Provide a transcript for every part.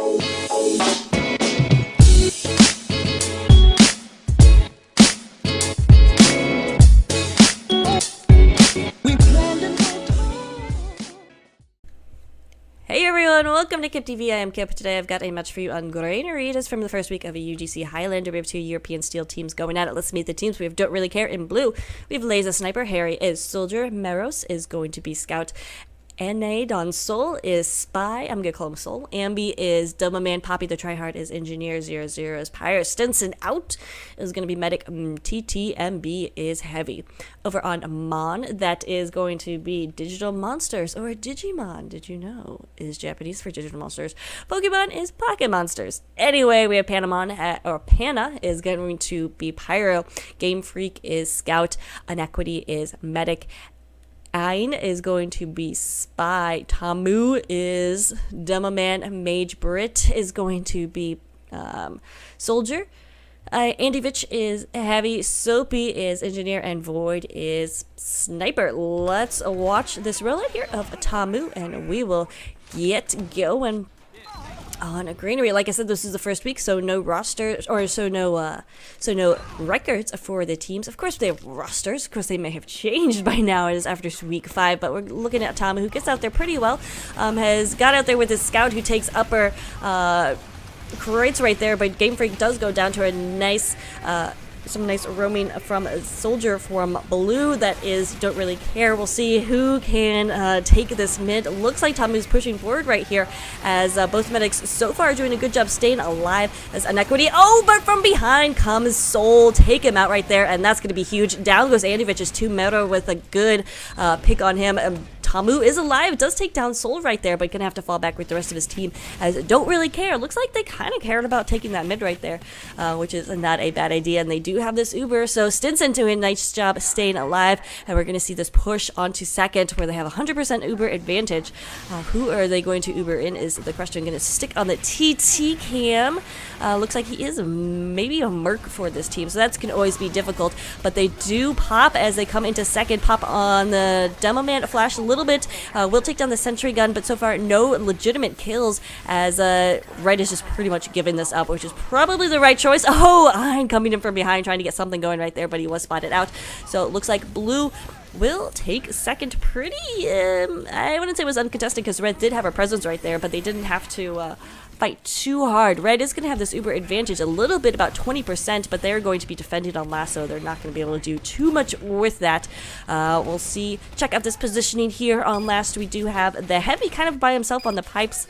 Hey everyone, welcome to Kip TV. I am Kip. Today I've got a match for you on Granary. It is from the first week of a UGC Highlander. We have two European steel teams going at it. Let's meet the teams. We have Don't Really Care in blue. We have Laser Sniper. Harry is Soldier. Meros is going to be Scout. Don Sol is Spy. I'm going to call him Sol. Ambi is Dumb Man. Poppy the Tryhard is Engineer. 00 is Pyre. Stinson out is going to be Medic. TTMB is Heavy. Over on Mon, that is going to be Digital Monsters, or Digimon, did you know, is Japanese for Digital Monsters. Pokemon is Pocket Monsters. Anyway, we have Panamon, or Pana is going to be Pyro. Game Freak is Scout. Inequity is Medic. Ein is going to be Spy. Tamu is Demoman. Mage. Brit is going to be Soldier. Andy Vitch is Heavy. Soapy is Engineer. And Void is Sniper. Let's watch this rollout here of Tamu, and we will get going on a Granary. Like I said, this is the first week, so no rosters, or no records for the teams. Of course, they have rosters. Of course, they may have changed by now. It is after week 5, but we're looking at Tamu, who gets out there pretty well. Has got out there with his Scout, who takes upper crates right there, but Game Freak does go down to a nice some nice roaming from a Soldier from blue. That is Don't Really Care. We'll see who can take this mid. Looks like Tamu's pushing forward right here, as both medics so far are doing a good job staying alive. As Inequity, but from behind comes Soul, take him out right there, and that's going to be huge. Down goes Andy Vitch's 2 Meta with a good pick on him. Tamu is alive, does take down Soul right there, but gonna have to fall back with the rest of his team, as Don't Really Care. Looks like they kind of cared about taking that mid right there, which is not a bad idea, and they do have this Uber, so Stinson doing a nice job staying alive, and we're gonna see this push onto second, where they have 100% Uber advantage. Who are they going to Uber in is the question. Gonna stick on the TT cam. Looks like he is maybe a Merc for this team, so that's gonna always be difficult, but they do pop as they come into second. Pop on the Demo Man, flash a little bit, will take down the sentry gun, but so far no legitimate kills, as Red is just pretty much giving this up, which is probably the right choice. I'm coming in from behind trying to get something going right there, but he was spotted out, so it looks like blue will take second pretty, I wouldn't say it was uncontested, because Red did have a presence right there, but they didn't have to fight too hard. Red is going to have this Uber advantage a little bit, about 20%, but they're going to be defended on lasso. They're not going to be able to do too much with that. We'll see. Check out this positioning here on last. We do have the Heavy kind of by himself on the pipes,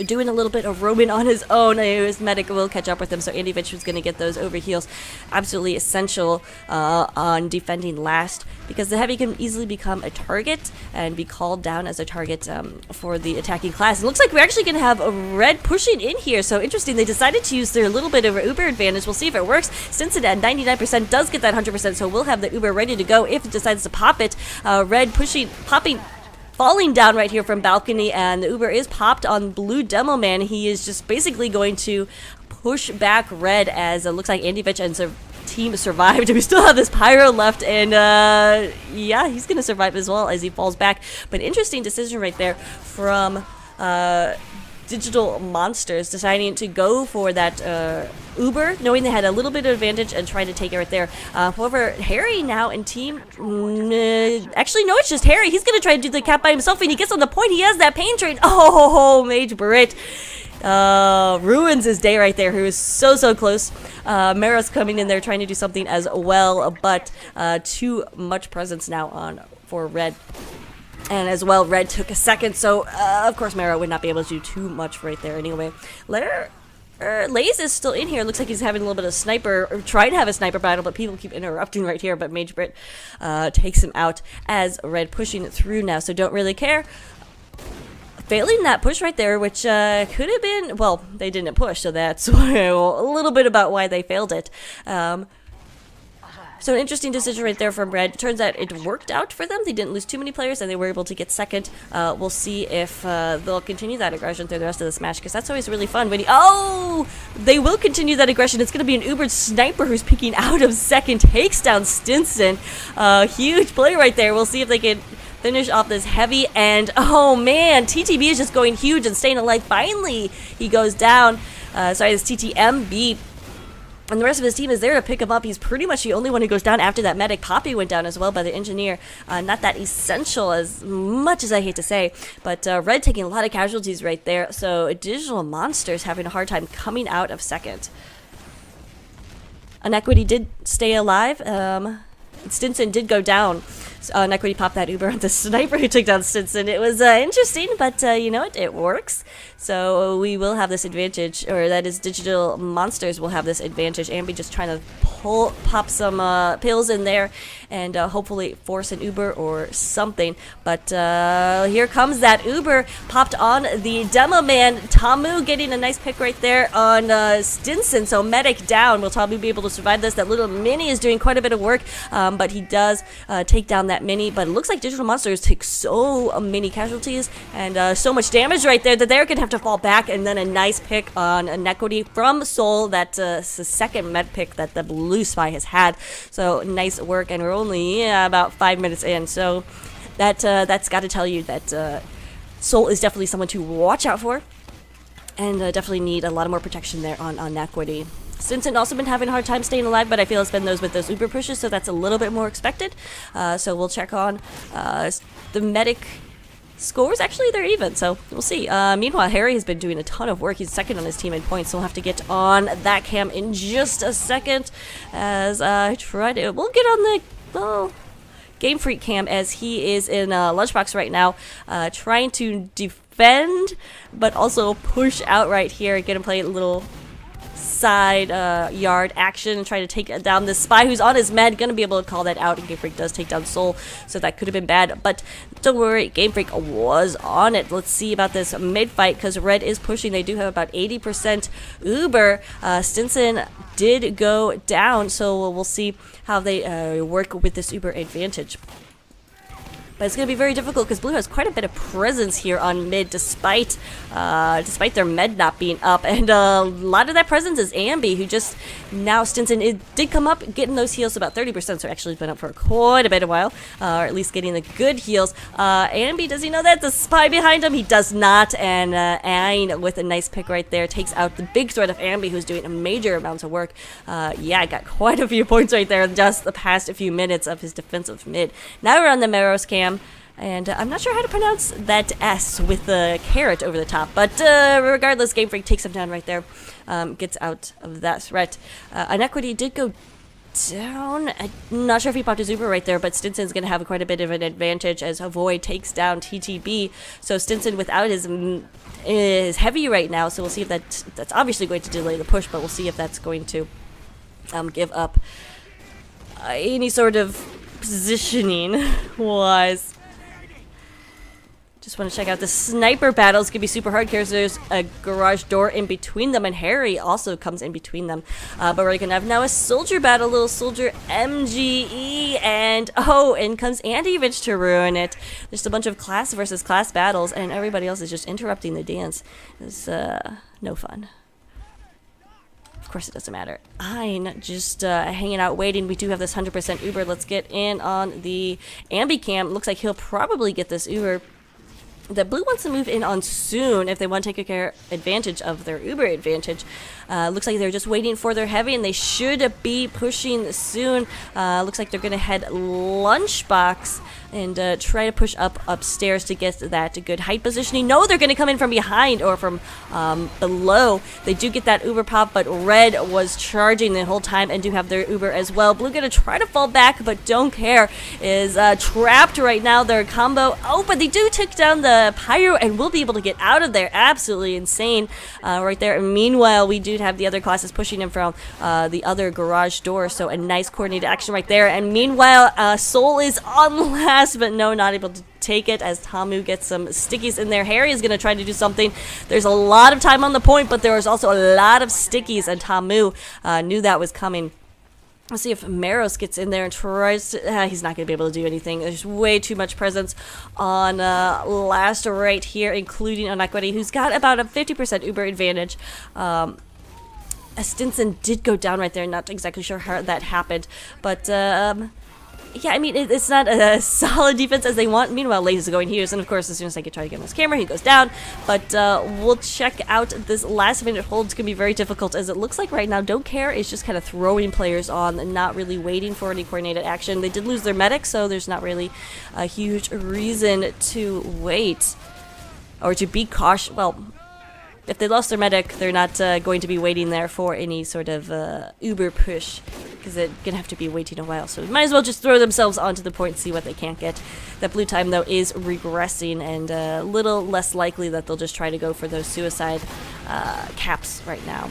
doing a little bit of roaming on his own. His medic will catch up with him, so Andy Vitch was going to get those overheals. Absolutely essential on defending last, because the Heavy can easily become a target and be called down as a target for the attacking class. It looks like we're actually going to have a Red pushing in here, so interesting. They decided to use their little bit of Uber advantage. We'll see if it works. Stinson at 99% does get that 100%, so we'll have the Uber ready to go if it decides to pop it. Red falling down right here from balcony, and the Uber is popped on blue Demo Man. He is just basically going to push back Red, as it looks like Andy Vitch and team survived. We still have this Pyro left, and yeah, he's gonna survive as well as he falls back. But interesting decision right there from Digital Monsters, deciding to go for that Uber, knowing they had a little bit of advantage, and trying to take it right there. However, Harry now and team, actually no, it's just Harry. He's gonna try to do the cap by himself, and he gets on the point. He has that pain train. Mage Brit ruins his day right there. Who is so close. Meros coming in there trying to do something as well, but too much presence now on for Red. And as well, Red took a second, so of course Mero would not be able to do too much right there anyway. Laze is still in here. Looks like he's having a little bit of sniper, or trying to have a sniper battle, but people keep interrupting right here. But Mage Brit takes him out, as Red pushing it through now, so Don't Really Care. Failing that push right there, which could have been, well, they didn't push, so that's a little bit about why they failed it. So an interesting decision right there from Red. Turns out it worked out for them. They didn't lose too many players, and they were able to get second. We'll see if they'll continue that aggression through the rest of this match, because that's always really fun. When they will continue that aggression. It's going to be an Ubered Sniper who's peeking out of second, takes down Stinson. Huge play right there. We'll see if they can finish off this heavy, and oh man, TTB is just going huge and staying alive. Finally, he goes down. Sorry, this TTMB. And the rest of his team is there to pick him up. He's pretty much the only one who goes down after that medic. Poppy went down as well by the engineer. Not that essential as much as I hate to say. But Red taking a lot of casualties right there. So Digital Monsters having a hard time coming out of second. Inequity did stay alive. Stinson did go down. Inequity popped that Uber on the sniper who took down Stinson. It was interesting, but you know what? It works. So we will have this advantage, or that is Digital Monsters will have this advantage. Ambi just trying to pop some pills in there and hopefully force an Uber or something. But here comes that Uber popped on the demo man. Tamu getting a nice pick right there on Stinson. So medic down. Will Tamu be able to survive this? That little mini is doing quite a bit of work, but he does take down that mini. But it looks like Digital Monsters take so many casualties and so much damage right there that they're going to have to fall back. And then a nice pick on Inequity from Soul. That's the second med pick that the Blue Spy has had. So nice work, and we're only about 5 minutes in. So that's got to tell you that Soul is definitely someone to watch out for, and definitely need a lot of more protection there on Inequity. Stinson also been having a hard time staying alive, but I feel it's been those with those Uber pushes, so that's a little bit more expected. So we'll check on the medic scores. Actually, they're even, so we'll see. Meanwhile, Harry has been doing a ton of work. He's second on his team in points, so we'll have to get on that cam in just a second as I try to... We'll get on the... Game Freak cam as he is in Lunchbox right now, trying to defend, but also push out right here. Get him play a little side yard action and try to take down this spy who's on his med. Gonna be able to call that out, and Game Freak does take down Soul, so that could have been bad, but don't worry, Game Freak was on it. Let's see about this mid fight, because Red is pushing. They do have about 80% Uber. Stinson did go down, so we'll see how they work with this Uber advantage. But it's going to be very difficult because Blue has quite a bit of presence here on mid, despite their med not being up. And a lot of that presence is Ambi, who just now Stinson did come up, getting those heals about 30%, so actually been up for quite a bit of while, or at least getting the good heals. Ambi, does he know that? The spy behind him? He does not, and Ayn with a nice pick right there takes out the big threat of Ambi, who's doing a major amounts of work. Yeah, got quite a few points right there in just the past few minutes of his defensive mid. Now we're on the Meros cam. And I'm not sure how to pronounce that S with the carrot over the top. But regardless, Game Freak takes him down right there. Gets out of that threat. Inequity did go down. I'm not sure if he popped his Uber right there, but Stinson's going to have quite a bit of an advantage as Void takes down TTB. So Stinson without his heavy right now. So we'll see if that's obviously going to delay the push, but we'll see if that's going to give up any sort of positioning wise. Just want to check out the sniper battles. Could be super hard because there's a garage door in between them, and Harry also comes in between them. But we're going to have now a soldier battle, little soldier MGE, and oh, in comes Anti-Vich to ruin it. There's a bunch of class versus class battles, and everybody else is just interrupting the dance. It's no fun. Of course it doesn't matter. I'm just hanging out waiting. We do have this 100% Uber. Let's get in on the Ambi cam. Looks like he'll probably get this Uber that Blue wants to move in on soon if they want to take advantage of their Uber advantage. Looks like they're just waiting for their heavy, and they should be pushing soon. Looks like they're going to head Lunchbox and try to push upstairs to get that good height positioning. No, they're going to come in from behind or from below. They do get that Uber pop, but Red was charging the whole time and do have their Uber as well. Blue going to try to fall back, but don't care. Is trapped right now. Their combo. Oh, but they do take down the Pyro and will be able to get out of there. Absolutely insane right there. And meanwhile, we do have the other classes pushing him from the other garage door. So a nice coordinated action right there. And meanwhile, Soul is on last, but no, not able to take it as Tamu gets some stickies in there. Harry is going to try to do something. There's a lot of time on the point, but there was also a lot of stickies, and Tamu knew that was coming. Let's see if Meros gets in there and tries to... he's not going to be able to do anything. There's way too much presence on last right here, including Inequity, who's got about a 50% Uber advantage. Stinson did go down right there. Not exactly sure how that happened, but Yeah, I mean, it's not a solid defense as they want. Meanwhile, Laze is going here, and of course, as soon as I can try to get him his camera, he goes down. But we'll check out this last minute hold. It's going to be very difficult, as it looks like right now Don't Care is just kind of throwing players on and not really waiting for any coordinated action. They did lose their medic, so there's not really a huge reason to wait or to be cautious. Well, if they lost their medic, they're not going to be waiting there for any sort of uber push, because they're going to have to be waiting a while. So might as well just throw themselves onto the point and see what they can't get. That blue time, though, is regressing, and a little less likely that they'll just try to go for those suicide caps right now.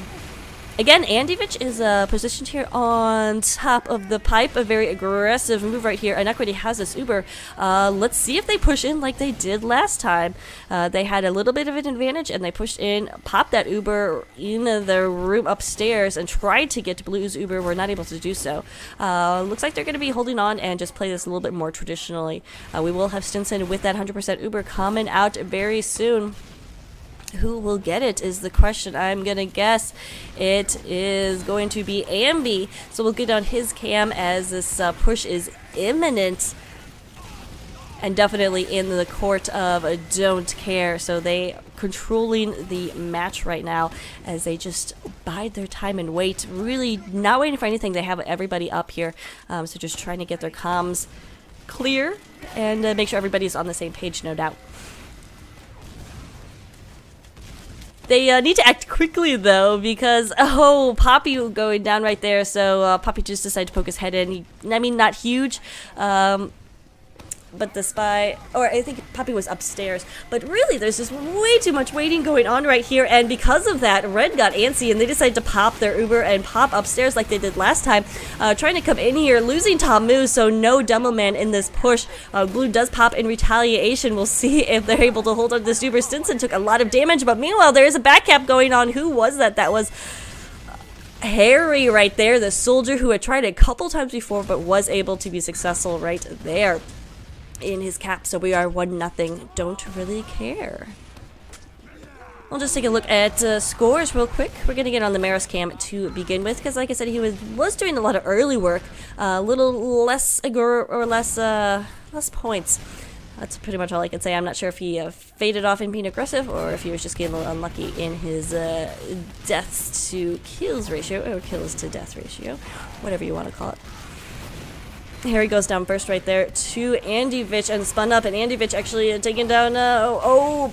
Again, Andivich is positioned here on top of the pipe. A very aggressive move right here. Inequity has this Uber. Let's see if they push in like they did last time. They had a little bit of an advantage, and they pushed in, popped that Uber in the room upstairs, and tried to get to Blue's Uber. Were not able to do so. Looks like they're going to be holding on and just play this a little bit more traditionally. We will have Stinson with that 100% Uber coming out very soon. Who will get it is the question. I'm gonna guess it is going to be Ambi. So we'll get on his cam as this push is imminent, and definitely in the court of Don't Care. So they controlling the match right now as they just bide their time and wait. Really not waiting for anything. They have everybody up here, so just trying to get their comms clear and make sure everybody's on the same page, no doubt. They need to act quickly, though, because, oh, Poppy going down right there, so Poppy just decided to poke his head in. I mean, not huge, but the spy, or I think Poppy was upstairs, but really there's just way too much waiting going on right here, and because of that, Red got antsy, and they decided to pop their Uber and pop upstairs like they did last time, trying to come in here, losing Tamu, so no Demo Man in this push. Blue does pop in retaliation. We'll see if they're able to hold on to this Uber. Stinson took a lot of damage, but meanwhile there is a back cap going on. Who was that? That was Harry right there, the soldier who had tried a couple times before but was able to be successful right there in his cap. So we are 1-0. Don't really care. We'll just take a look at scores real quick. We're going to get on the Maris cam to begin with, because like I said, he was doing a lot of early work, a little less less points. That's pretty much all I can say. I'm not sure if he faded off in being aggressive, or if he was just getting a little unlucky in his deaths to kills ratio, or kills to death ratio, whatever you want to call it. Harry goes down first right there to Andivich and spun up, and Andivich actually taking down,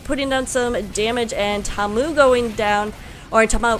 putting down some damage, and Tamu going down, or Tamu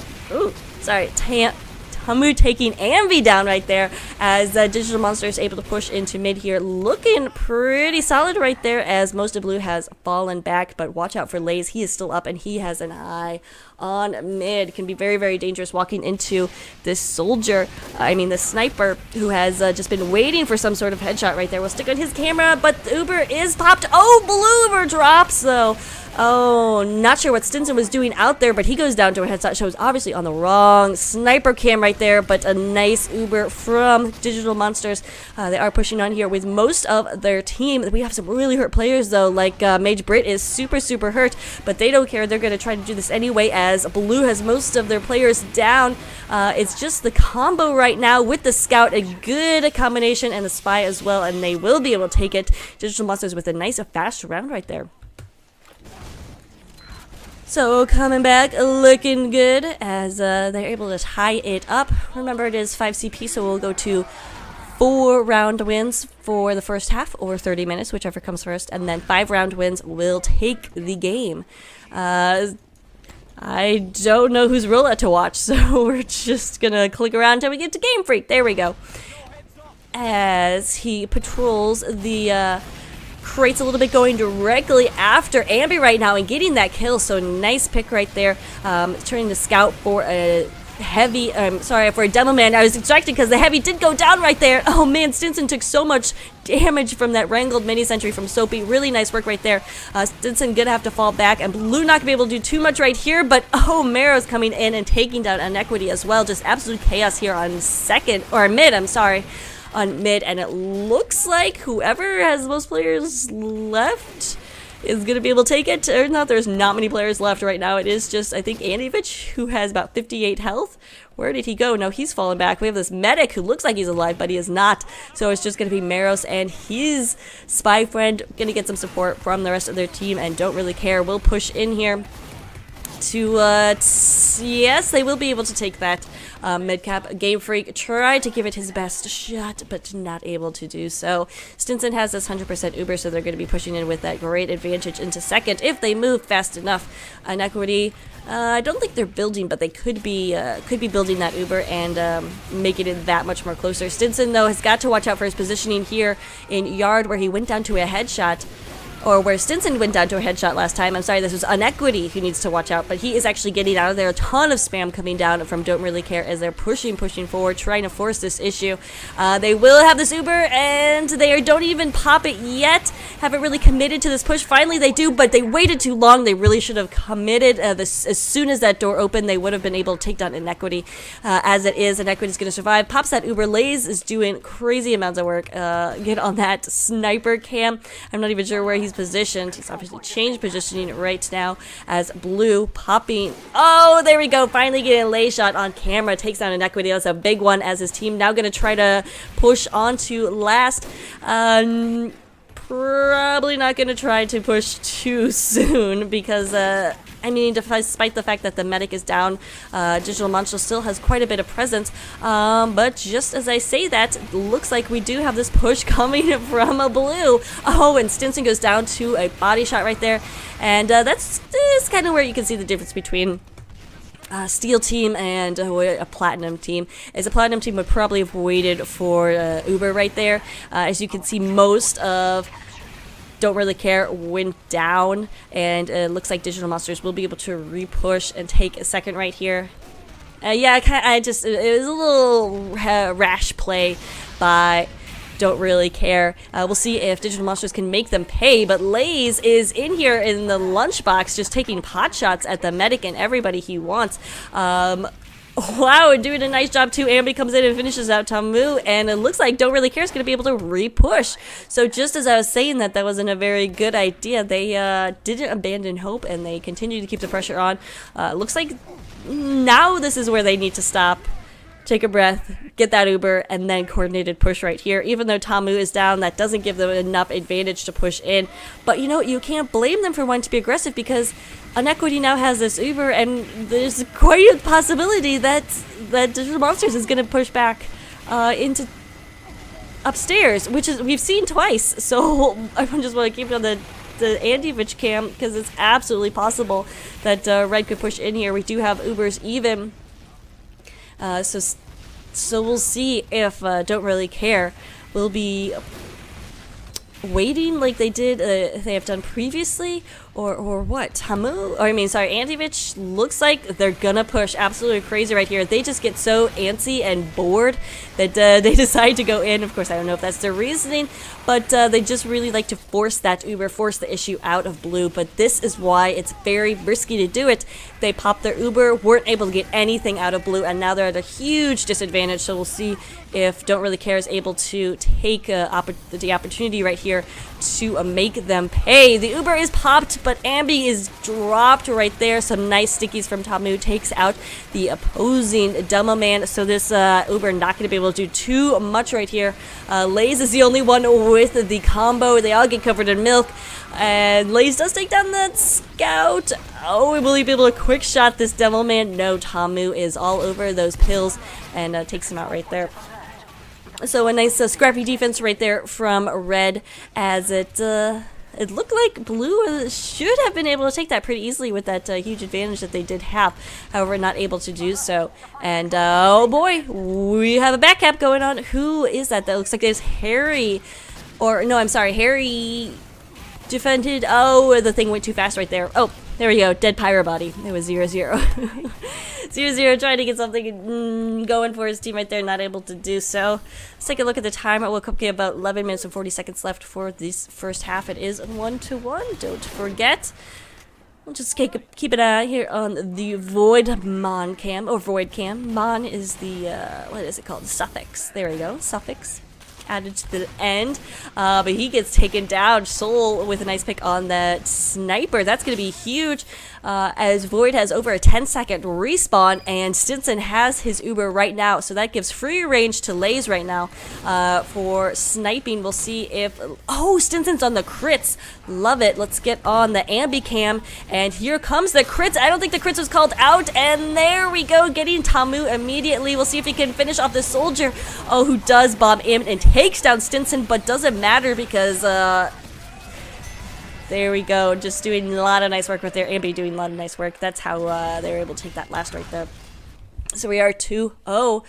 taking Ambi down right there, as Digital Monster is able to push into mid here, looking pretty solid right there, as most of Blue has fallen back, but watch out for Laze. He is still up, and he has an eye on mid. Can be very, very dangerous walking into this soldier, this sniper, who has just been waiting for some sort of headshot right there. We'll stick on his camera, but the Uber is popped. Oh, Blue Uber drops, though. Oh, not sure what Stinson was doing out there, but he goes down to a headshot. Shows obviously on the wrong sniper cam right there, but a nice Uber from Digital Monsters. They are pushing on here with most of their team. We have some really hurt players, though, like Mage Brit is super, super hurt, but they don't care. They're going to try to do this anyway, as Blue has most of their players down. It's just the combo right now with the Scout, a good combination, and the Spy as well, and they will be able to take it. Digital Monsters with a nice, fast round right there. So coming back, looking good, as they're able to tie it up. Remember, it is 5 CP, so we'll go to 4 round wins for the first half, or 30 minutes, whichever comes first, and then 5 round wins will take the game. I don't know whose roulette to watch, so we're just gonna click around until we get to Game Freak. There we go. As he patrols the crates a little bit, going directly after Ambi right now and getting that kill. So nice pick right there. Turning the Scout for a heavy, for a Demo Man. I was distracted because the heavy did go down right there. Oh man, Stinson took so much damage from that wrangled mini sentry from Soapy. Really nice work right there. Stinson gonna have to fall back, and Blue not gonna be able to do too much right here, but oh, Marrow's coming in and taking down Inequity as well. Just absolute chaos here on mid, and it looks like whoever has most players left is going to be able to take it. Turns out there's not many players left right now. It is just, I think, Andivich, who has about 58 health. Where did he go? No, he's fallen back. We have this medic who looks like he's alive, but he is not. So it's just going to be Maros and his spy friend going to get some support from the rest of their team and don't really care. We'll push in here to, yes, they will be able to take that mid-cap. Game Freak tried to give it his best shot, but not able to do so. Stinson has this 100% Uber, so they're going to be pushing in with that great advantage into second if they move fast enough. Inequity, I don't think they're building, but they could be building that Uber and making it that much more closer. Stinson, though, has got to watch out for his positioning here in Yard, where he went down to a headshot. Or where Stinson went down to a headshot last time. I'm sorry, this was Inequity who needs to watch out, but he is actually getting out of there. A ton of spam coming down from Don't Really Care as they're pushing forward, trying to force this issue. They will have this Uber, and they don't even pop it yet. Haven't really committed to this push. Finally, they do, but they waited too long. They really should have committed. As soon as that door opened, they would have been able to take down Inequity. As it is, Inequity's going to survive. Pops that Uber. Lays is doing crazy amounts of work. Get on that sniper cam. I'm not even sure where he's positioned. He's obviously changed positioning right now as Blue popping. Oh, there we go. Finally getting a lay shot on camera. Takes down Inequity. That's a big one as his team now going to try to push on to last. Probably not going to try to push too soon because, I mean, despite the fact that the medic is down, Digital Monster still has quite a bit of presence. But just as I say that, looks like we do have this push coming from a Blue. Oh, and Stinson goes down to a body shot right there. And that's kind of where you can see the difference between Steel team and a Platinum team. As a Platinum team would probably have waited for Uber right there. As you can see, most of Don't Really Care went down, and it looks like Digital Monsters will be able to re-push and take a second right here. Yeah, it was a little rash play by Don't Really Care. We'll see if Digital Monsters can make them pay, but Lays is in here in the lunchbox just taking pot shots at the medic and everybody he wants. Wow, doing a nice job too. Ambi comes in and finishes out Tamu, and it looks like Don't Really Care is going to be able to re-push. So just as I was saying that wasn't a very good idea, they didn't abandon hope, and they continue to keep the pressure on. Looks like now this is where they need to stop. Take a breath, get that Uber, and then coordinated push right here. Even though Tamu is down, that doesn't give them enough advantage to push in. But you know, you can't blame them for wanting to be aggressive because Inequity now has this Uber, and there's quite a possibility that Digital Monsters is going to push back into upstairs, which is we've seen twice. So I just want to keep it on the Andivich cam because it's absolutely possible that Red could push in here. We do have Ubers even. So we'll see if Don't Really Care will be waiting like they did they have done previously, or what. Andivich looks like they're gonna push absolutely crazy right here. They just get so antsy and bored that they decide to go in. Of course, I don't know if that's their reasoning, but they just really like to force that Uber, force the issue out of Blue. But this is why it's very risky to do it. They popped their Uber, weren't able to get anything out of Blue, and now they're at a huge disadvantage. So we'll see if Don't Really Care is able to take the opportunity right here to make them pay. The Uber is popped, but Ambi is dropped right there. Some nice stickies from Tamu takes out the opposing Demo Man. So this Uber not going to be able to do too much right here. Lays is the only one with the combo. They all get covered in milk. And Lays does take down that scout. Oh, will he be able to quick shot this Devil Man? No, Tamu is all over those pills and takes him out right there. So a nice scrappy defense right there from Red, as it looked like Blue should have been able to take that pretty easily with that huge advantage that they did have. However, not able to do so. And oh boy, we have a back cap going on. Who is that? That looks like it's Harry. Or no, I'm sorry, Harry defended. Oh, the thing went too fast right there. Oh, there we go. Dead Pyro Body. It was 0-0. 0-0 trying to get something going for his team right there. Not able to do so. Let's take a look at the time. It will be about 11 minutes and 40 seconds left for this first half. It is 1-1. Don't forget. We'll just keep an eye here on the Void Mon cam, or Void cam. Mon is the, what is it called? Suffix. There we go. Suffix. added to the end, but he gets taken down. Soul with a nice pick on that sniper. That's going to be huge, as Void has over a 10-second respawn, and Stinson has his Uber right now, so that gives free range to Lays right now for sniping. We'll see if... Oh, Stinson's on the crits. Love it. Let's get on the ambi cam, and here comes the crits. I don't think the crits was called out, and there we go, getting Tamu immediately. We'll see if he can finish off the soldier, who does bomb in and takes down Stinson, but doesn't matter because there we go, just doing a lot of nice work with their ambi, doing a lot of nice work. That's how they were able to take that last right there. So we are 2-0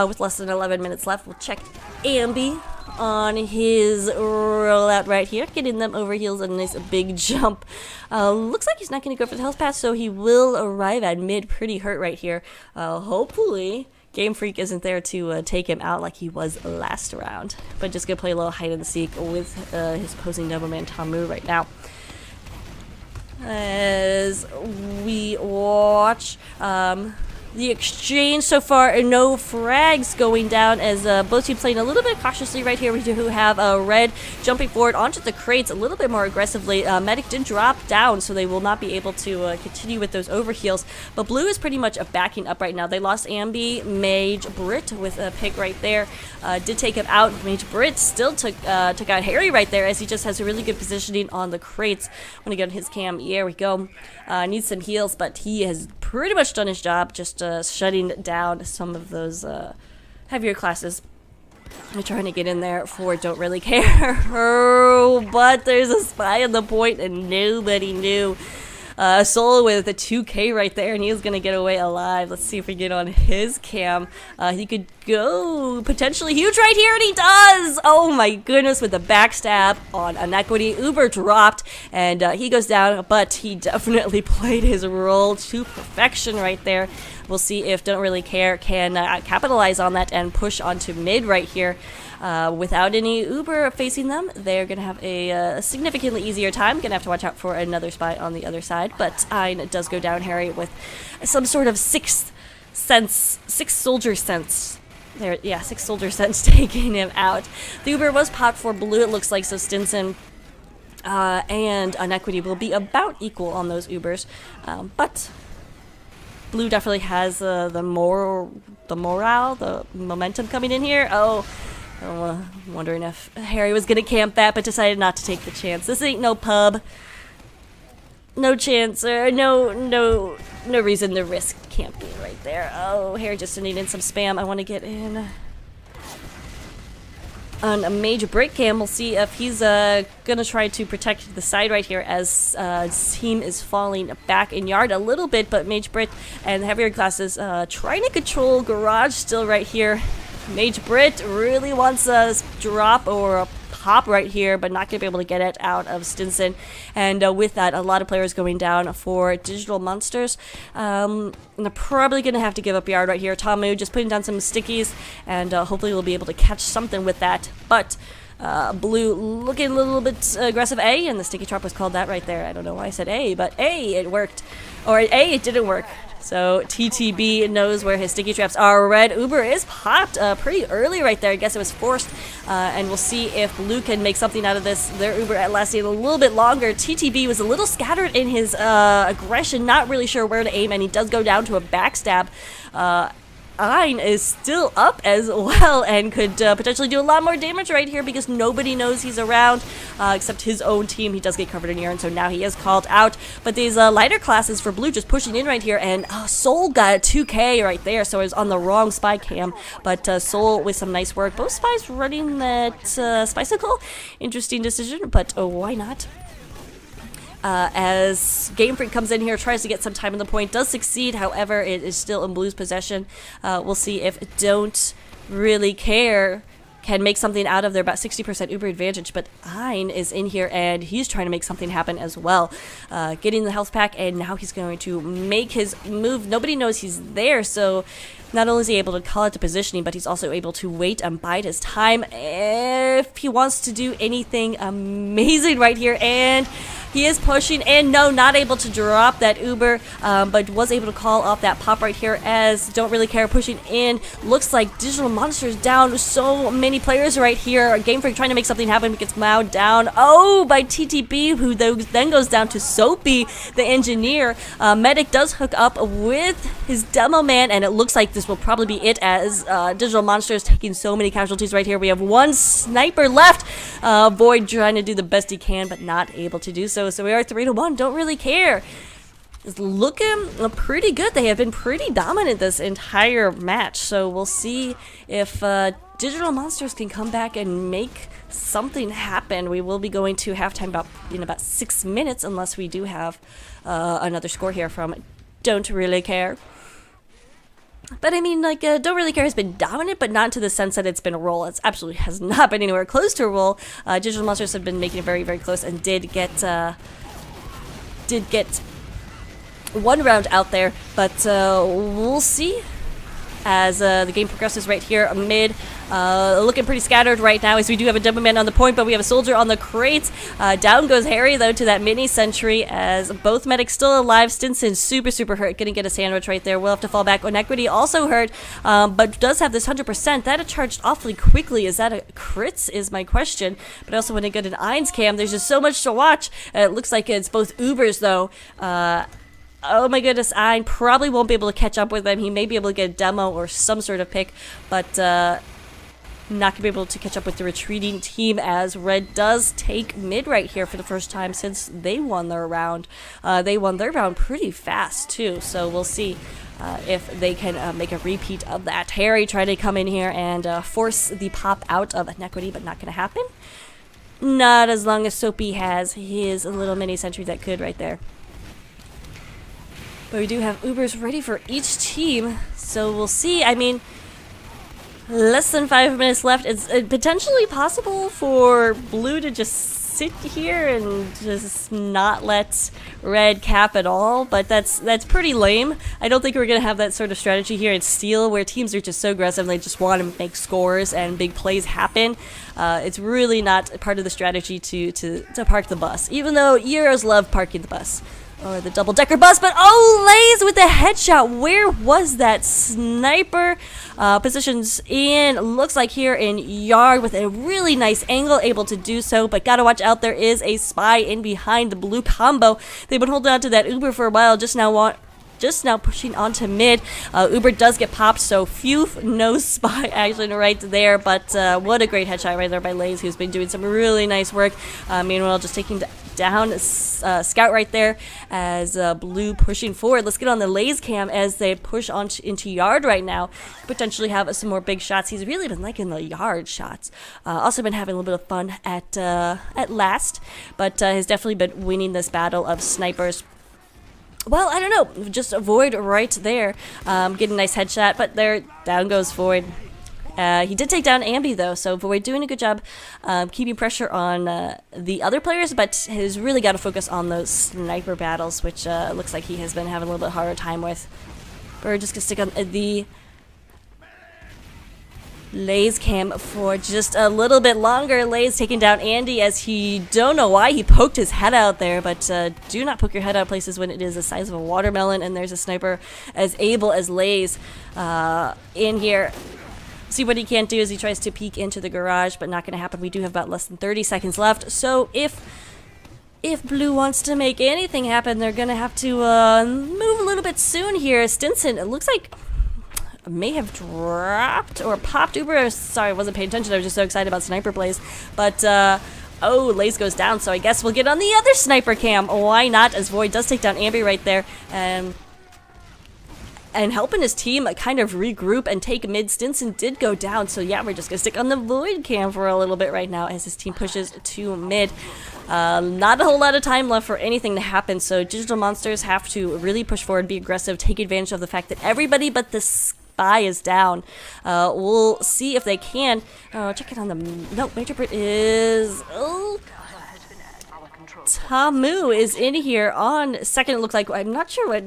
with less than 11 minutes left. We'll check ambi on his rollout right here, getting them over heels and a nice big jump. Looks like he's not going to go for the health pass, so he will arrive at mid pretty hurt right here. Hopefully Game Freak isn't there to take him out like he was last round, but just gonna play a little hide and seek with his opposing Nobleman Tamu right now. As we watch the exchange so far, no frags going down as both teams playing a little bit cautiously right here. We do have Red jumping forward onto the crates a little bit more aggressively. Medic did drop down, so they will not be able to continue with those overheals. But Blue is pretty much backing up right now. They lost Ambi, Mage, Brit with a pick right there. Did take him out. Mage Brit still took out Harry right there, as he just has a really good positioning on the crates. Want to get on his cam. Here we go. Needs some heals, but he has pretty much done his job, just shutting down some of those heavier classes. They're trying to get in there for Don't Really Care. But there's a spy on the point and nobody knew. Soul with a 2K right there, and he's gonna get away alive. Let's see if we get on his cam. He could go potentially huge right here, and he does! Oh my goodness, with the backstab on Inequity. Uber dropped, and he goes down, but he definitely played his role to perfection right there. We'll see if Don't Really Care can capitalize on that and push onto mid right here. Without any Uber facing them, they're going to have a significantly easier time. Going to have to watch out for another spy on the other side, but Ein does go down Harry with some sort of sixth soldier sense. There, yeah, sixth soldier sense taking him out. The Uber was popped for Blue, it looks like, so Stinson and Inequity will be about equal on those Ubers, but Blue definitely has the morale, the momentum coming in here. I'm wondering if Harry was gonna camp that, but decided not to take the chance. This ain't no pub. No chance, or no reason to risk camping right there. Oh, Harry just needed some spam. I want to get in on a Mage break cam. We'll see if he's gonna try to protect the side right here as team is falling back in yard a little bit, but Mage Brit and the heavier classes trying to control Garage still right here. Mage Brit really wants a drop or a pop right here, but not going to be able to get it out of Stinson. And with that, a lot of players going down for Digital Monsters. And they're probably going to have to give up yard right here. Tamu just putting down some stickies, and hopefully we'll be able to catch something with that. But Blue looking a little bit aggressive. A, and the sticky trap was called that right there. I don't know why I said A, but A, it worked. Or A, it didn't work. So TTB knows where his sticky traps are. Red Uber is popped pretty early right there. I guess it was forced. And we'll see if Blue can make something out of this. Their Uber at lasting a little bit longer. TTB was a little scattered in his aggression. Not really sure where to aim. And he does go down to a backstab. Ein is still up as well and could potentially do a lot more damage right here because nobody knows he's around except his own team. He does get covered in urine, so now he is called out. But these lighter classes for Blue just pushing in right here, and Soul got a 2K right there, so it was on the wrong spy cam. But Soul with some nice work. Both spies running that Spicicle. Interesting decision, but why not? As Game Freak comes in here, tries to get some time on the point, does succeed, however, it is still in Blue's possession. We'll see if Don't Really Care can make something out of their about 60% Uber advantage, but Ein is in here and he's trying to make something happen as well. Getting the health pack, and now he's going to make his move. Nobody knows he's there, so not only is he able to call it to positioning, but he's also able to wait and bide his time if he wants to do anything amazing right here. And He is pushing in. No, not able to drop that Uber, but was able to call off that pop right here as Don't Really Care pushing in. Looks like Digital Monsters down so many players right here. Game Freak trying to make something happen, gets mowed down. Oh, by TTB, who then goes down to Soapy, the engineer. Medic does hook up with his demo man, and it looks like this will probably be it as Digital Monsters taking so many casualties right here. We have one sniper left. Void trying to do the best he can, but not able to do so. So we are 3-1. Don't Really Care. It's looking pretty good. They have been pretty dominant this entire match. So we'll see if Digital Monsters can come back and make something happen. We will be going to halftime in about 6 minutes, unless we do have another score here from Don't Really Care. But I mean, like, Don't Really Care has been dominant, but not to the sense that it's been a roll. It absolutely has not been anywhere close to a roll. Digital Monsters have been making it very, very close and did get one round out there. But we'll see as the game progresses right here mid. Looking pretty scattered right now as we do have a double man on the point, but we have a soldier on the crate. Down goes Harry, though, to that mini sentry as both medics still alive. Stinson super, super hurt. Gonna get a sandwich right there. We'll have to fall back. Inequity also hurt, but does have this 100%. That charged awfully quickly. Is that a crits is my question. But I also want to get an Eins cam. There's just so much to watch. It looks like it's both Ubers, though. Oh my goodness, I probably won't be able to catch up with him. He may be able to get a demo or some sort of pick, but not going to be able to catch up with the retreating team as Red does take mid right here for the first time since they won their round. They won their round pretty fast too, so we'll see if they can make a repeat of that. Harry trying to come in here and force the pop out of Inequity, but not going to happen. Not as long as Soapy has his little mini sentry that could right there. But we do have Ubers ready for each team, so we'll see. I mean, less than 5 minutes left. It's potentially possible for Blue to just sit here and just not let Red cap at all, but that's pretty lame. I don't think we're going to have that sort of strategy here in Steel, where teams are just so aggressive and they just want to make scores and big plays happen. It's really not part of the strategy to park the bus, even though Euros love parking the bus. Or the double-decker bus, but Lays with the headshot. Where was that sniper? Positions in, looks like here in yard with a really nice angle, able to do so, but gotta watch out. There is a spy in behind the blue combo. They've been holding on to that Uber for a while, just now pushing onto mid. Uber does get popped, so phew, no spy action right there, but what a great headshot right there by Lays, who's been doing some really nice work. Meanwhile, just taking down Scout right there as Blue pushing forward. Let's get on the Lays cam as they push on into yard right now. Potentially have some more big shots. He's really been liking the yard shots. Also been having a little bit of fun at last, but has definitely been winning this battle of snipers. Well, I don't know, just Void right there, getting a nice headshot, but there, down goes Void. He did take down Ambi, though, so Void doing a good job keeping pressure on the other players, but has really got to focus on those sniper battles, which looks like he has been having a little bit harder time with. We're just going to stick on the Lays cam for just a little bit longer. Lays taking down Andy as he, don't know why he poked his head out there, but do not poke your head out places when it is the size of a watermelon, and there's a sniper as able as Lays in here. See what he can't do as he tries to peek into the garage, but not going to happen. We do have about less than 30 seconds left, so if Blue wants to make anything happen, they're going to have to move a little bit soon here. Stinson, it looks like may have dropped or popped Uber. Sorry, I wasn't paying attention. I was just so excited about sniper plays. But, Lays goes down, so I guess we'll get on the other sniper cam. Why not, as Void does take down Ambi right there. And helping his team kind of regroup and take mid. Stinson did go down, so yeah, we're just going to stick on the Void cam for a little bit right now as his team pushes to mid. Not a whole lot of time left for anything to happen, so Digital Monsters have to really push forward, be aggressive, take advantage of the fact that everybody but the spy is down. We'll see if they can. Check it on the... No, Major Brit is... Oh, Tamu is in here on second. It looks like... I'm not sure what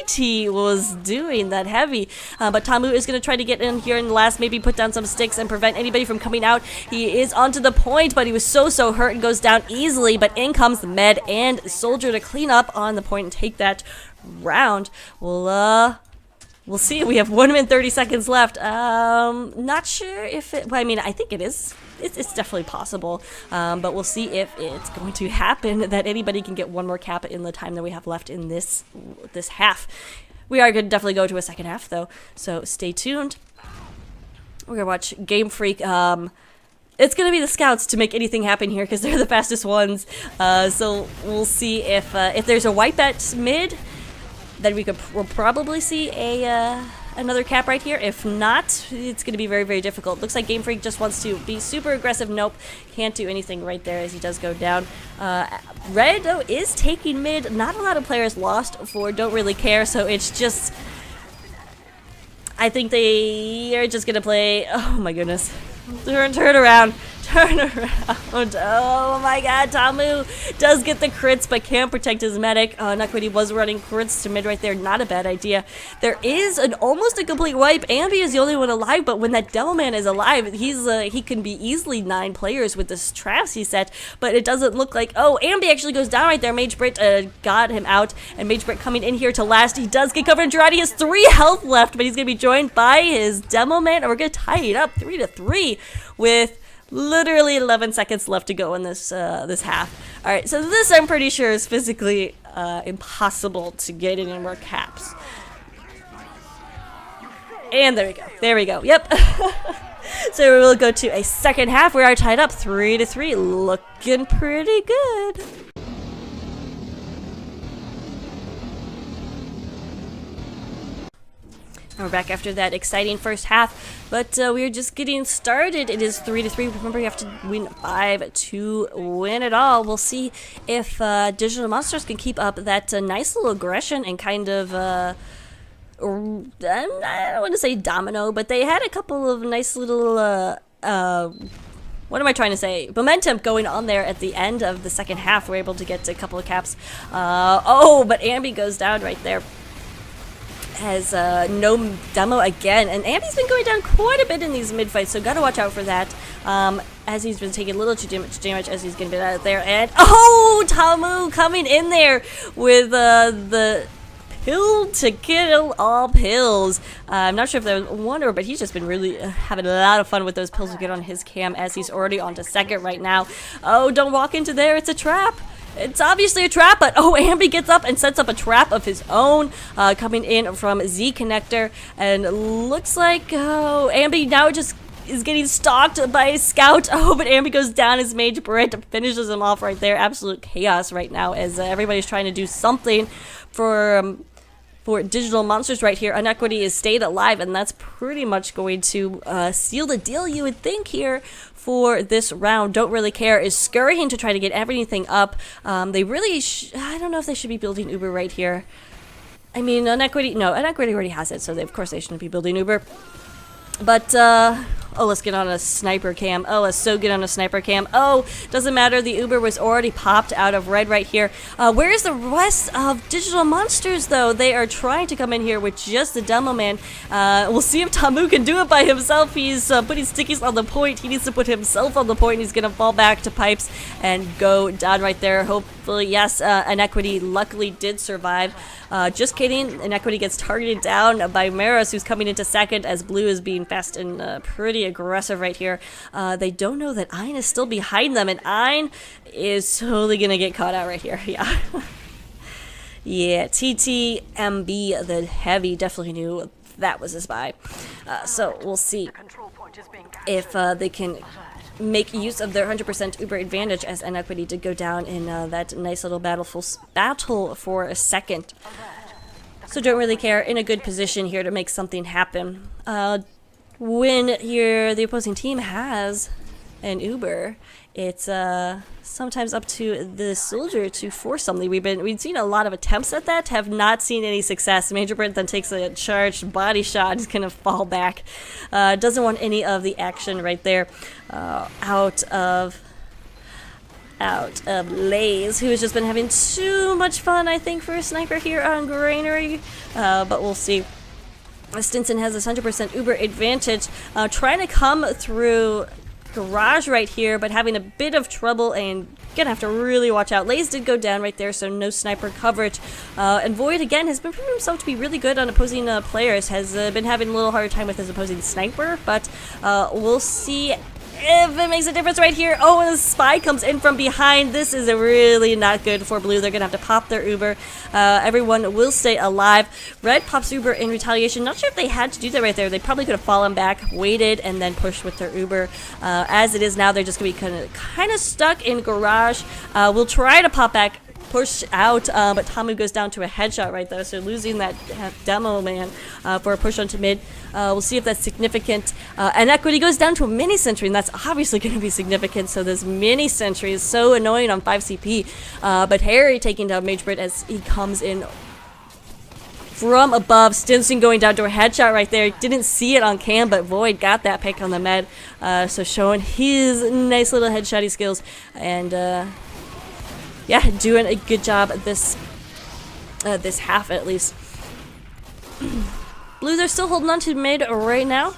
TT was doing that heavy. But Tamu is going to try to get in here in the last, maybe put down some sticks and prevent anybody from coming out. He is onto the point, but he was so hurt and goes down easily. But in comes the med and Soldier to clean up on the point and take that round. We'll see. We have 1 minute 30 seconds left. Not sure if it... Well, I mean, I think it is. It's definitely possible. But we'll see if it's going to happen that anybody can get one more cap in the time that we have left in this half. We are going to definitely go to a second half, though. So stay tuned. We're going to watch Game Freak. It's going to be the scouts to make anything happen here because they're the fastest ones. So we'll see if there's a wipe at mid. Then we'll probably see another cap right here. If not, it's going to be very difficult. Looks like Game Freak just wants to be super aggressive. Nope, can't do anything right there as he does go down. Red, though, is taking mid. Not a lot of players lost for don't really care, so it's just... I think they are just going to play... Oh my goodness. Turn around. Turn around. Oh my god, Tamu does get the crits but can't protect his medic. Nuckwitty was running crits to mid right there. Not a bad idea. There is almost a complete wipe. Ambi is the only one alive, but when that Devilman is alive, he can be easily 9 players with this traps he set, but it doesn't look like... Oh, Ambi actually goes down right there. Mage Brit got him out, and Mage Brit coming in here to last. He does get covered, and Girardi has 3 health left, but he's going to be joined by his Devilman, and we're going to tie it up 3-3 with... literally 11 seconds left to go in this half. Alright, so this I'm pretty sure is physically impossible to get any more caps. And there we go. There we go. Yep. So we'll go to a second half. We are tied up 3-3. Looking pretty good. We're back after that exciting first half, but we are just getting started. It is 3-3. Remember, you have to win 5 to win it all. We'll see if Digital Monsters can keep up that nice little aggression and kind of, I don't want to say domino, but they had a couple of nice little, what am I trying to say? Momentum going on there at the end of the second half. We're able to get a couple of caps. But Ambi goes down right there. Has no demo again, and Ambi's been going down quite a bit in these mid fights, so gotta watch out for that. As he's been taking a little too much damage as he's getting bit out of there, and Tamu coming in there with the pill to kill all pills. I'm not sure if there was one but he's just been really having a lot of fun with those pills to get on his cam as he's already on to second right now. Oh, don't walk into there, it's a trap. It's obviously a trap, but Ambi gets up and sets up a trap of his own, coming in from Z Connector, and looks like Ambi now just is getting stalked by a scout. But Ambi goes down as Mage Brit, finishes him off right there. Absolute chaos right now as everybody's trying to do something for Digital Monsters right here. Inequity is stayed alive, and that's pretty much going to seal the deal, you would think, here for this round. Don't really care is scurrying to try to get everything up. They really I don't know if they should be building Uber right here. I mean, Inequity already has it, so of course they shouldn't be building Uber. But let's get on a sniper cam. Let's so get on a sniper cam. Doesn't matter. The Uber was already popped out of red right here. Where is the rest of Digital Monsters, though? They are trying to come in here with just the Demo Man. We'll see if Tamu can do it by himself. He's putting stickies on the point. He needs to put himself on the point. He's going to fall back to pipes and go down right there. Hopefully, yes, Inequity luckily did survive. Just kidding. Inequity gets targeted down by Maris, who's coming into second as Blue is being fast and pretty aggressive right here. They don't know that Ein is still behind them, and Ein is totally gonna get caught out right here. Yeah. Yeah, TTMB, the heavy, definitely knew that was a spy. So we'll see if they can make use of their 100% Uber advantage, as Inequity did go down in that nice little battle for a second. So don't really care. In a good position here to make something happen. When the opposing team has an Uber, it's sometimes up to the soldier to force something. We've seen a lot of attempts at that, have not seen any success. Major Brent then takes a charged body shot, is gonna fall back. Doesn't want any of the action right there. Out of out of Lays, who has just been having too much fun, I think, for a sniper here on Granary. But we'll see. Stinson has this 100% Uber advantage, trying to come through garage right here, but having a bit of trouble and gonna have to really watch out. Lays did go down right there, so no sniper coverage. And Void, again, has been proving himself to be really good on opposing players. Has been having a little harder time with his opposing sniper, but we'll see if it makes a difference right here. Oh, and the spy comes in from behind. This is really not good for blue. They're gonna have to pop their Uber. Everyone will stay alive. Red pops Uber in retaliation. Not sure if they had to do that right there. They probably could have fallen back, waited, and then pushed with their Uber. As it is now, they're just gonna be kind of stuck in garage. We'll try to pop back, push out, but Tamu goes down to a headshot right there, so losing that demo man for a push onto mid. We'll see if that's significant. And Equity goes down to a mini sentry, and that's obviously going to be significant. So this mini sentry is so annoying on 5 CP. But Harry taking down MageBrit as he comes in from above. Stinson going down to a headshot right there. Didn't see it on cam, but Void got that pick on the med. So showing his nice little headshotty skills. And yeah, doing a good job this half at least. Blue, they're still holding on to mid right now,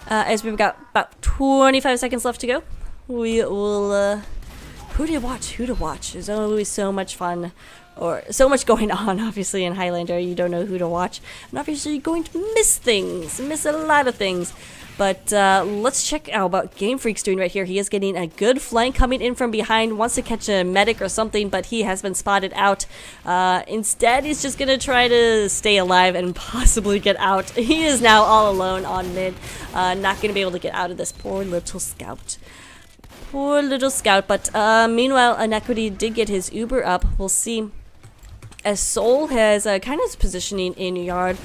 as we've got about 25 seconds left to go. We will, who to watch? There's always so much fun, or so much going on, obviously, in Highlander. You don't know who to watch, and obviously you're going to miss a lot of things. But let's check out what Game Freak's doing right here. He is getting a good flank coming in from behind. Wants to catch a medic or something, but he has been spotted out. Instead, he's just going to try to stay alive and possibly get out. He is now all alone on mid. Not going to be able to get out of this. Poor little scout. Poor little scout. But meanwhile, Inequity did get his Uber up. We'll see. As Soul has kind of positioning in yard.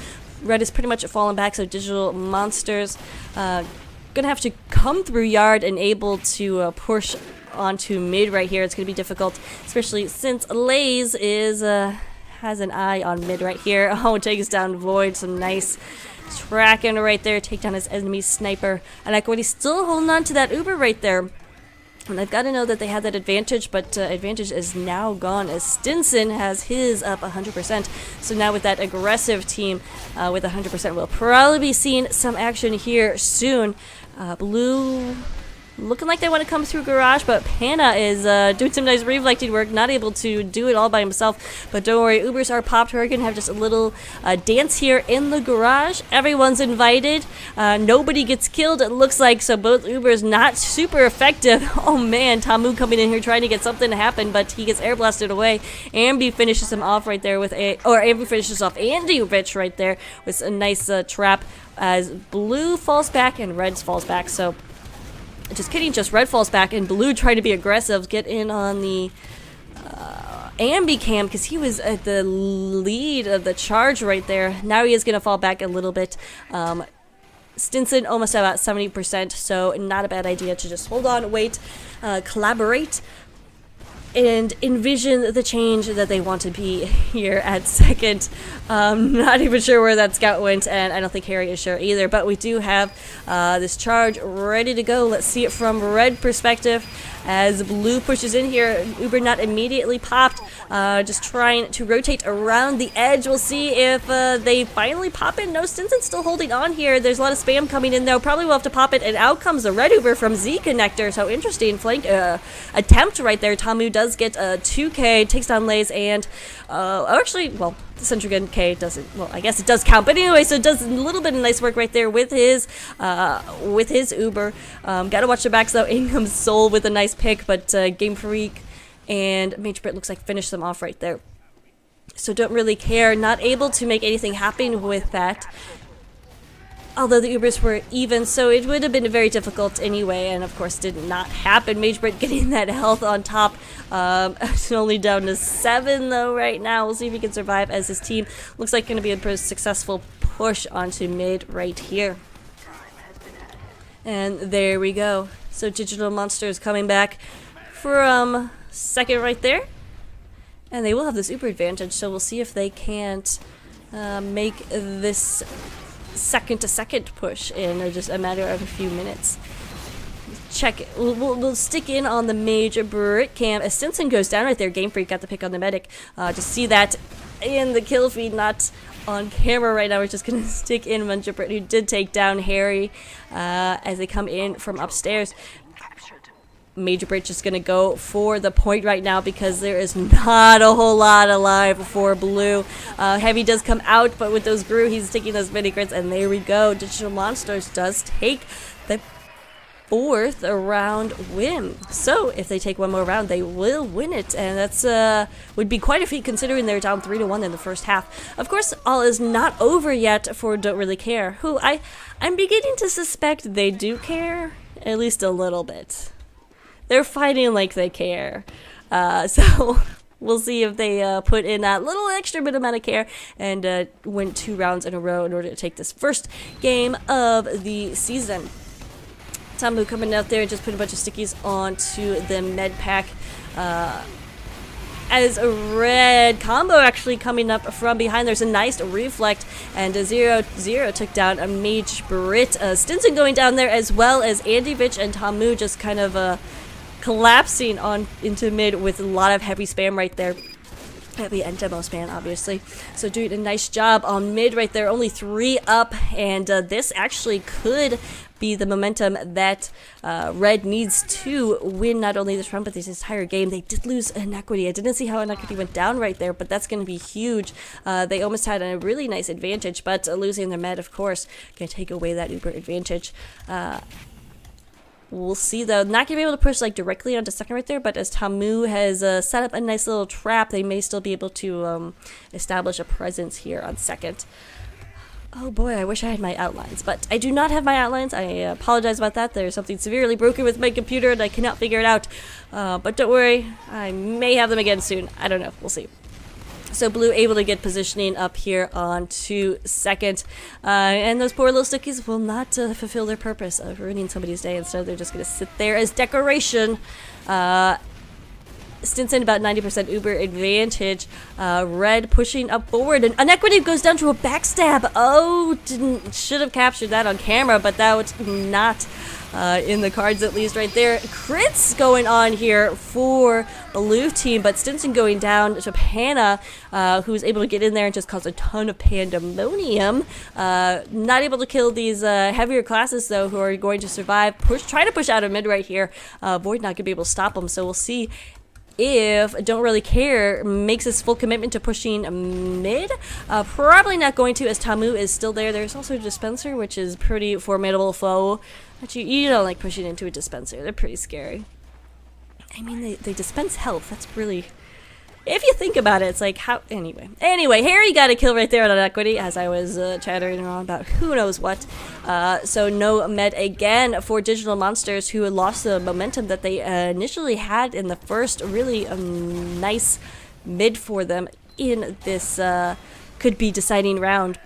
Red is pretty much fallen back, so Digital Monsters gonna have to come through yard and able to push onto mid right here. It's gonna be difficult, especially since Lays is has an eye on mid right here. Oh, takes down Void. Some nice tracking right there. Take down his enemy sniper. And Equity still holding on to that Uber right there. And I've got to know that they had that advantage, but advantage is now gone as Stinson has his up 100%. So now with that aggressive team with 100%, we'll probably be seeing some action here soon. Blue looking like they want to come through garage, but Panna is doing some nice reflecting work, not able to do it all by himself. But don't worry, Ubers are popped. We're going to have just a little dance here in the garage. Everyone's invited. Nobody gets killed, it looks like, so both Ubers not super effective. Oh man, Tamu coming in here trying to get something to happen, but he gets air blasted away. Ambi finishes him off right there with Ambi finishes off Andy Rich right there with a nice trap as Blue falls back and Red falls back. So just kidding, just Red falls back and Blue trying to be aggressive, get in on the Ambi cam because he was at the lead of the charge right there. Now he is going to fall back a little bit. Stinson almost about 70%, so not a bad idea to just hold on, wait, collaborate, and envision the change that they want to be here at second. Not even sure where that scout went, and I don't think Harry is sure either, but we do have this charge ready to go. Let's see it from Red perspective as Blue pushes in here. Uber not immediately popped, just trying to rotate around the edge. We'll see if they finally pop it. No, Stinson's still holding on here. There's a lot of spam coming in though. Probably will have to pop it, and out comes the Red Uber from Z Connector. So interesting flank attempt right there. Tamu does get a 2K, takes down Lays, and actually, well, the Central Gun K doesn't, well, I guess it does count, but anyway, so it does a little bit of nice work right there with his Uber. Gotta watch the backs though. In comes Soul with a nice pick, but Game Freak and MageBrit looks like finished them off right there. So don't really care, not able to make anything happen with that. Although the Ubers were even, so it would have been very difficult anyway, and of course did not happen. MageBrit getting that health on top. It's only down to 7 though right now. We'll see if he can survive as his team looks like going to be a pretty successful push onto mid right here. And there we go. So Digital Monsters coming back from second right there. And they will have this Uber advantage, so we'll see if they can't make this second-to-second push in just a matter of a few minutes. check. We'll stick in on the Mage Brit cam as Stinson goes down right there. Game Freak got the pick on the medic. To see that in the kill feed, not on camera right now. We're just gonna stick in Mage Brit, who did take down Harry as they come in from upstairs. Major Brit just gonna go for the point right now because there is not a whole lot alive for blue. Heavy does come out, but with those Gru, he's taking those mini crits, and there we go. Digital Monsters does take the 4th round win. So if they take one more round, they will win it, and that's would be quite a feat considering they're down 3-1 in the first half. Of course, all is not over yet for Don't Really Care, who I'm beginning to suspect they do care, at least a little bit. They're fighting like they care. So we'll see if they put in that little extra bit amount of care and win 2 rounds in a row in order to take this first game of the season. Tamu coming out there and just putting a bunch of stickies onto the med pack. As a red combo actually coming up from behind. There's a nice reflect, and 0-0 took down a Mage Brit. Stinson going down there, as well as Andy Vitch and Tamu just kind of collapsing on into mid with a lot of heavy spam right there. Heavy and demo spam, obviously. So doing a nice job on mid right there. Only 3 up, and this actually could be the momentum that Red needs to win not only this round but this entire game. They did lose Inequity. I didn't see how Inequity went down right there, but that's going to be huge. They almost had a really nice advantage, but losing their med, of course, going to take away that uber advantage. We'll see, though. Not going to be able to push like directly onto second right there, but as Tamu has set up a nice little trap, they may still be able to establish a presence here on second. Oh boy, I wish I had my outlines, but I do not have my outlines. I apologize about that. There's something severely broken with my computer and I cannot figure it out. But don't worry, I may have them again soon. I don't know. We'll see. So blue able to get positioning up here onto second. And those poor little stickies will not fulfill their purpose of ruining somebody's day. Instead, they're just going to sit there as decoration. Stinson about 90% uber advantage. Red pushing up forward, and Inequity goes down to a backstab. Oh, should have captured that on camera, but that was not in the cards, at least right there. Crits going on here for blue team, but Stinson going down to Panna, who's able to get in there and just cause a ton of pandemonium. Not able to kill these heavier classes, though, who are going to survive. Try to push out of mid right here. Void not going to be able to stop them, so we'll see if Don't Really Care makes his full commitment to pushing mid. Probably not going to, as Tamu is still there. There's also a Dispenser, which is pretty formidable foe. Actually, you don't like pushing into a Dispenser. They're pretty scary. I mean, they dispense health. That's really... If you think about it, it's like, how... Anyway, Harry got a kill right there on Inequity, as I was chattering around about who knows what. So no med again for Digital Monsters, who had lost the momentum that they initially had in the first. Really nice mid for them in this could be deciding round.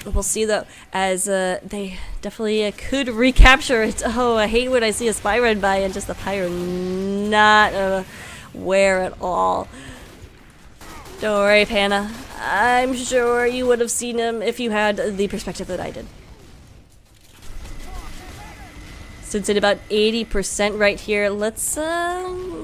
We'll see, though, as they definitely could recapture it. Oh, I hate when I see a spy run by and just the pyro not... where at all. Don't worry, Panna. I'm sure you would have seen him if you had the perspective that I did. Since it's about 80% right here, let's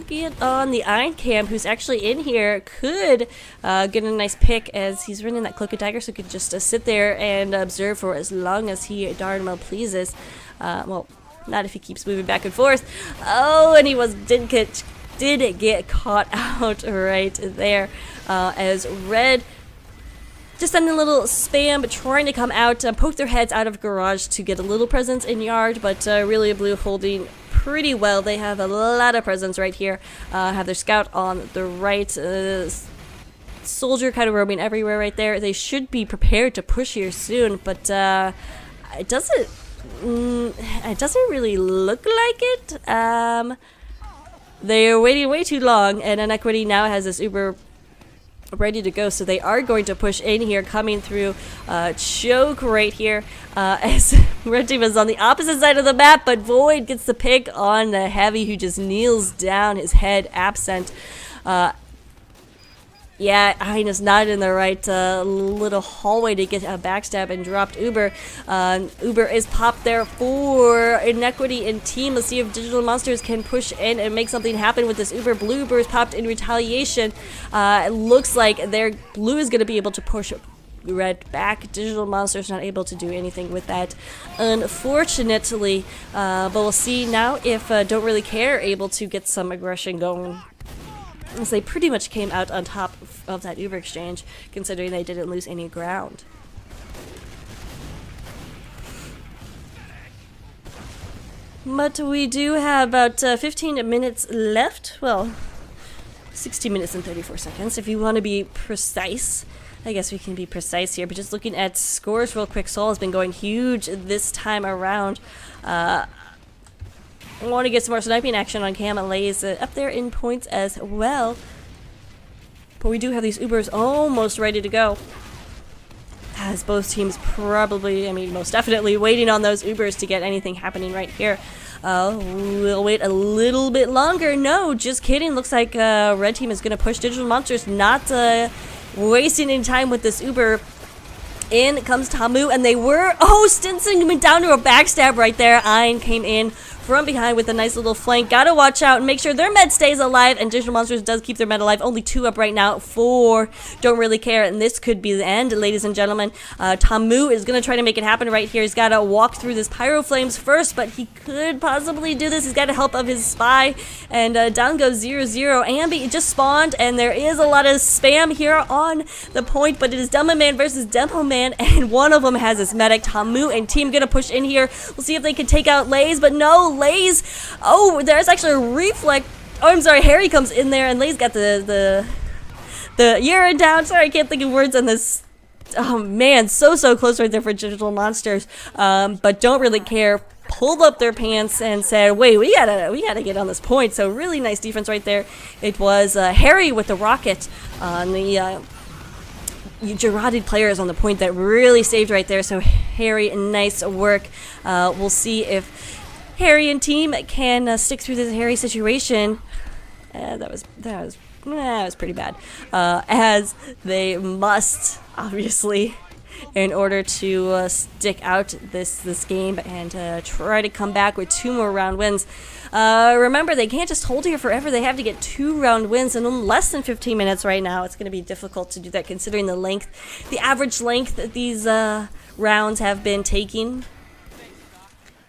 get on the Iron Cam, who's actually in here. Could get a nice pick as he's running that Cloak of Dagger, so he could just sit there and observe for as long as he darn well pleases. Well, not if he keeps moving back and forth. Oh, and he did get caught out right there as Red just done a little spam, but trying to come out, poke their heads out of garage to get a little presence in yard, but really blue holding pretty well. They have a lot of presence right here. Have their scout on the right, soldier kind of roaming everywhere right there. They should be prepared to push here soon, but it doesn't really look like it. They are waiting way too long, and Inequity now has this uber ready to go, so they are going to push in here, coming through choke right here as Red Team is on the opposite side of the map, but Void gets the pick on the Heavy, who just kneels down, his head absent. Yeah, Aina's not in the right little hallway to get a backstab and dropped Uber. Uber is popped there for Inequity and Team. Let's see if Digital Monsters can push in and make something happen with this Uber. Blue Uber is popped in retaliation. It looks like their Blue is going to be able to push Red back. Digital Monsters not able to do anything with that, unfortunately. But we'll see now if Don't Really Care able to get some aggression going, as they pretty much came out on top of that Uber exchange, considering they didn't lose any ground. But we do have about 15 minutes left. Well, 16 minutes and 34 seconds if you want to be precise. I guess we can be precise here, but just looking at scores real quick, Soul has been going huge this time around. I want to get some more sniping action on Cam and Lays up there in points as well. But we do have these Ubers almost ready to go, as both teams probably, I mean most definitely, waiting on those Ubers to get anything happening right here. We'll wait a little bit longer. No, just kidding. Looks like Red Team is going to push Digital Monsters, not wasting any time with this Uber. In comes Tamu, and they were, Stinson went down to a backstab right there. Ein came in from behind with a nice little flank. Gotta watch out and make sure their med stays alive, and Digital Monsters does keep their med alive. Only 2 up right now for Don't Really Care, and this could be the end, ladies and gentlemen. Tamu is gonna try to make it happen right here. He's gotta walk through this Pyro Flames first, but he could possibly do this. He's got the help of his spy, and down goes 0-0. Ambi just spawned, and there is a lot of spam here on the point, but it is Demo Man versus Demo Man, and one of them has his medic. Tamu and team gonna push in here. We'll see if they can take out Lays, but no, Lays. There's actually a reflect. I'm sorry, Harry comes in there, and Lays got the urine down. Sorry, I can't think of words on this. Oh man, so close right there for Digital Monsters. But Don't Really Care pulled up their pants and said, wait, we gotta get on this point. So really nice defense right there. It was Harry with the rocket on the Girardi players on the point that really saved right there. So Harry, nice work. We'll see if Harry and team can stick through this Harry situation. That was pretty bad. As they must, obviously, in order to stick out this game and try to come back with 2 more round wins. Remember, they can't just hold here forever. They have to get 2 round wins in less than 15 minutes right now. It's going to be difficult to do that considering the average length that these rounds have been taking.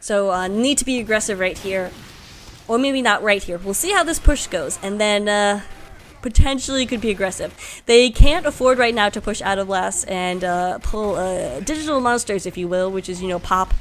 So need to be aggressive right here. Or maybe not right here. We'll see how this push goes. And then potentially could be aggressive. They can't afford right now to push out of last and pull Digital Monsters, if you will, which is, pop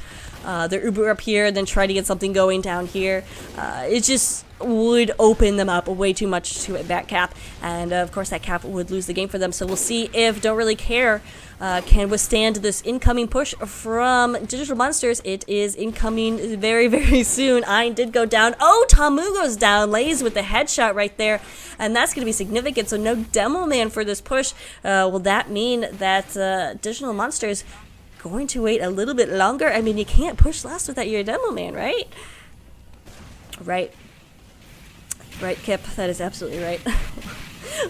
their Uber up here and then try to get something going down here. It just would open them up way too much to a back cap. And of course that cap would lose the game for them. So we'll see if Don't Really Care can withstand this incoming push from Digital Monsters. It is incoming very soon. Ein did go down. Tamu goes down. Lays with the headshot right there. And that's going to be significant. So no Demo Man for this push. Will that mean that Digital Monsters going to wait a little bit longer? I mean, you can't push last without your Demo Man, right? Right, Kip. That is absolutely right.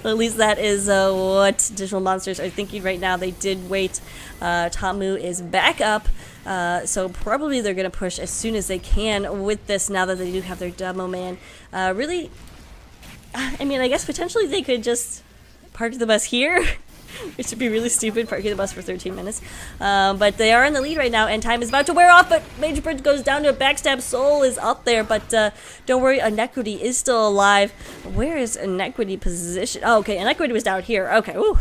Well, at least that is what Digital Monsters are thinking right now. They did wait. Tamu is back up. So probably they're going to push as soon as they can with this now that they do have their Demo Man. Really, I mean, I guess potentially they could just park the bus here. Which would be really stupid, parking the bus for 13 minutes. But they are in the lead right now, and time is about to wear off, but Major Bridge goes down to a backstab. Soul is up there, but don't worry, Inequity is still alive. Where is Inequity position? Oh, okay, Inequity was down here. Okay, ooh.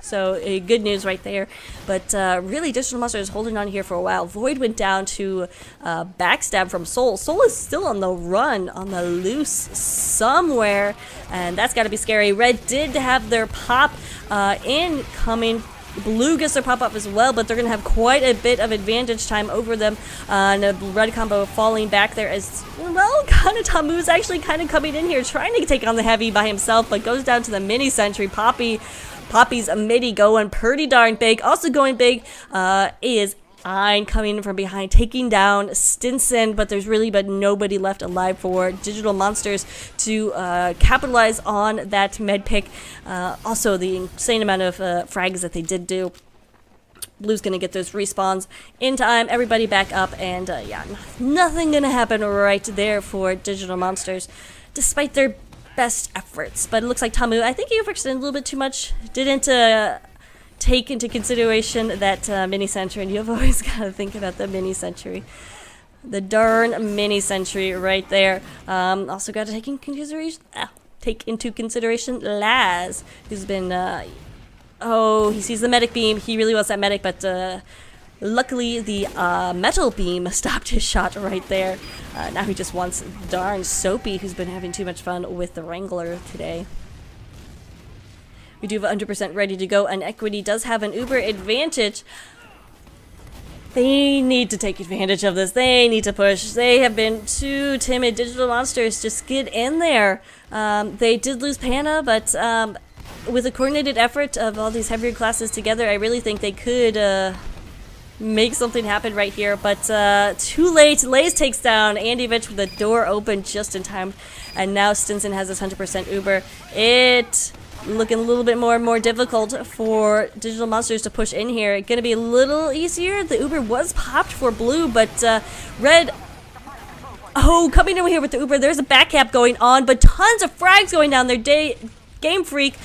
So good news right there. But really, Digital Monster is holding on here for a while. Void went down to backstab from Soul. Soul is still on the run, on the loose somewhere. And that's got to be scary. Red did have their pop incoming. Blue gets their pop up as well, but they're going to have quite a bit of advantage time over them. And a red combo falling back there as well. Tamu's actually kind of coming in here, trying to take on the heavy by himself, but goes down to the mini sentry. Poppy's a midi going pretty darn big. Also going big is Ein coming from behind, taking down Stinson, but there's really but nobody left alive for Digital Monsters to capitalize on that med pick. Also, the insane amount of frags that they did do. Blue's going to get those respawns in time. Everybody back up, and yeah, nothing going to happen right there for Digital Monsters, despite their best efforts. But it looks like Tamu, I think he overextended a little bit too much. Didn't take into consideration that mini sentry, and you've always got to think about the mini sentry. The darn mini sentry right there. Also got to take into consideration Laz, who's been oh, he sees the medic beam. He really wants that medic, but luckily the metal beam stopped his shot right there. Now he just wants darn Soapy, who's been having too much fun with the Wrangler today. We do have 100% ready to go, and Equity does have an Uber advantage. They need to take advantage of this. They need to push. They have been too timid. Digital Monsters, just get in there. They did lose Pana, but with a coordinated effort of all these heavier classes together, I really think they could make something happen right here. But too late. Lays takes down Andy Vitch with the door open just in time. And now Stinson has this 100% Uber. It looking a little bit more and more difficult for Digital Monsters to push in here. It's going to be a little easier. The Uber was popped for Blue, but Red... Oh, coming in here with the Uber. There's a back cap going on, but tons of frags going down there. Game Freak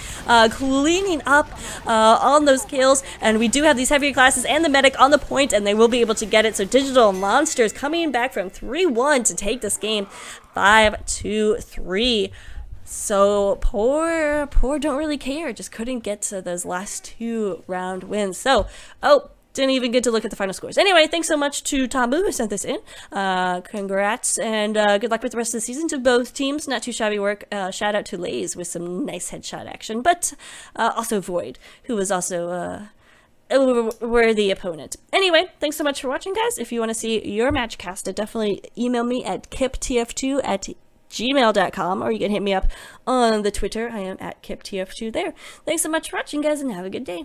cleaning up on those kills, and we do have these heavier classes and the medic on the point, and they will be able to get it. So Digital Monsters coming back from 3-1 to take this game 5-3. So poor don't really care, just couldn't get to those last 2 round wins. So didn't even get to look at the final scores. Anyway, thanks so much to Tamu who sent this in. Congrats, and good luck with the rest of the season to both teams. Not too shabby work. Shout out to Lays with some nice headshot action, but also Void, who was also a worthy opponent. Anyway, thanks so much for watching, guys. If you want to see your match casted, definitely email me at kiptf2@gmail.com, or you can hit me up on the Twitter. I am at kiptf2 there. Thanks so much for watching, guys, and have a good day.